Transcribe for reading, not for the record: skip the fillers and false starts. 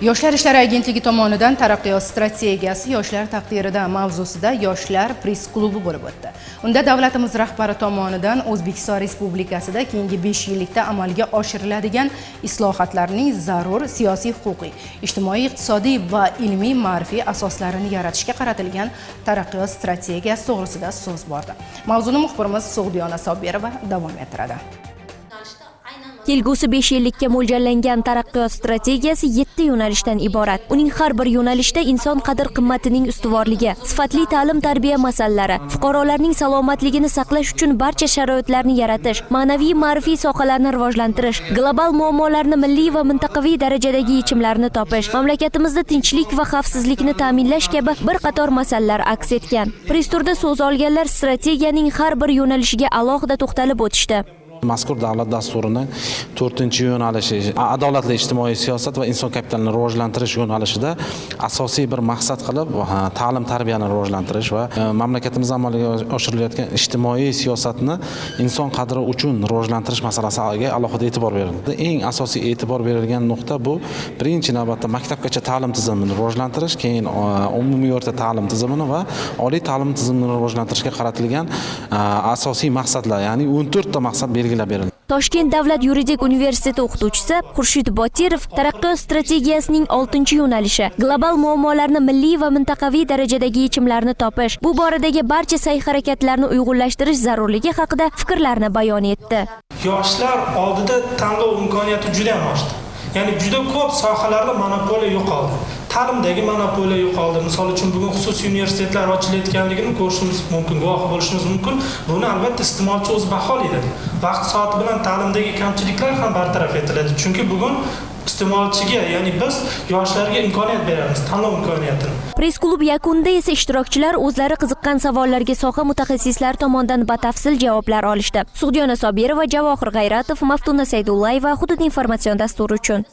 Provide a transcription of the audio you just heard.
Yoshlar ishlari agentligi tomonidan taraqqiyot strategiyasi yoshlar taqdirida mavzusida yoshlar press-klubi bo'lib o'tdi. Unda davlatimiz rahbari tomonidan O'zbekiston Respublikasida keyingi 5 yillikda amalga oshiriladigan islohotlarning zarur siyosiy, huquqiy, ijtimoiy, iqtisodiy va ilmiy ma'rifiy asoslarini yaratishga qaratilgan taraqqiyot strategiyasi to'g'risida so'z bordi. Mavzuni muxbirimiz Sug'diyona Sobirova davom ettiradi. Kelgusi 5 yillikka mo'ljallangan taraqqiyot strategiyasi 7 yo'nalishdan iborat. Uning har bir yo'nalishda inson qadr-qimmatining ustuvorligi, sifatli ta'lim-tarbiya masalalari, fuqarolarning salomatligini saqlash uchun barcha sharoitlarni yaratish, ma'naviy ma'rifiy sohalarni rivojlantirish, global muammolarni milliy va mintaqaviy darajadagi yechimlarni topish, mamlakatimizda tinchlik va xavfsizlikni ta'minlash kabi bir qator masalalar aks etgan. Press-turda so'z olganlar strategiyaning har bir yo'nalishiga alohida to'xtalib o'tishdi. Mazkur davlat dasturining 4-yo'nalishi adolatli ijtimoiy siyosat va inson kapitalini rivojlantirish yo'nalishida asosiy bir maqsad qilib ta'lim tarbiyani rivojlantirish va mamlakatimizda amalga oshirilayotgan ijtimoiy siyosatni inson qadri uchun rivojlantirish masalasiga alohida e'tibor berildi. Eng asosiy e'tibor berilgan nuqta bu birinchi navbatda maktabgacha ta'lim tizimini rivojlantirish, keyin umumiy o'rta ta'lim tizimini va oliy ta'lim tizimini rivojlantirishga qaratilgan asosiy maqsadlar, ya'ni 14 ta maqsad belgilab berildi. Toshkent davlat yuridik universiteti o'qituvchisi Xurshid Botirov taraqqiyot strategiyasining 6-yo'nalishi global muammolarni milliy va mintaqaviy darajadagi yechimlarni topish, bu boradagi barcha sa'y-harakatlarni uyg'unlashtirish zarurligi haqida fikrlarini bayon etdi. Yoshlar oldida tanlov imkoniyati juda ham oshdi. Ya'ni juda ko'p sohalarda monopoliya yo'qoldi. Ta'limdagi monopoliya yo'qoldi. Misol uchun bugun xususiy universitetlar ochilayotganligini ko'rishimiz mumkin, guvohi bo'lishimiz mumkin. Buni albatta iste'molchi o'zi baholaydi. Vaqt soati bilan ta'limdagi kamchiliklar ham bartaraf etiladi. Chunki bugun iste'molchiga, ya'ni biz yoshlarga imkoniyat beramiz, tanlov imkoniyatini. Press-klub yakunida esa ishtirokchilar o'zlari qiziqqan savollarga soha mutaxassislari tomonidan batafsil javoblar olishdi. Sug'diyona Sobirova, Javohir G'ayratov, Maftuna Saydullayeva, Hudud informatsion dasturi uchun.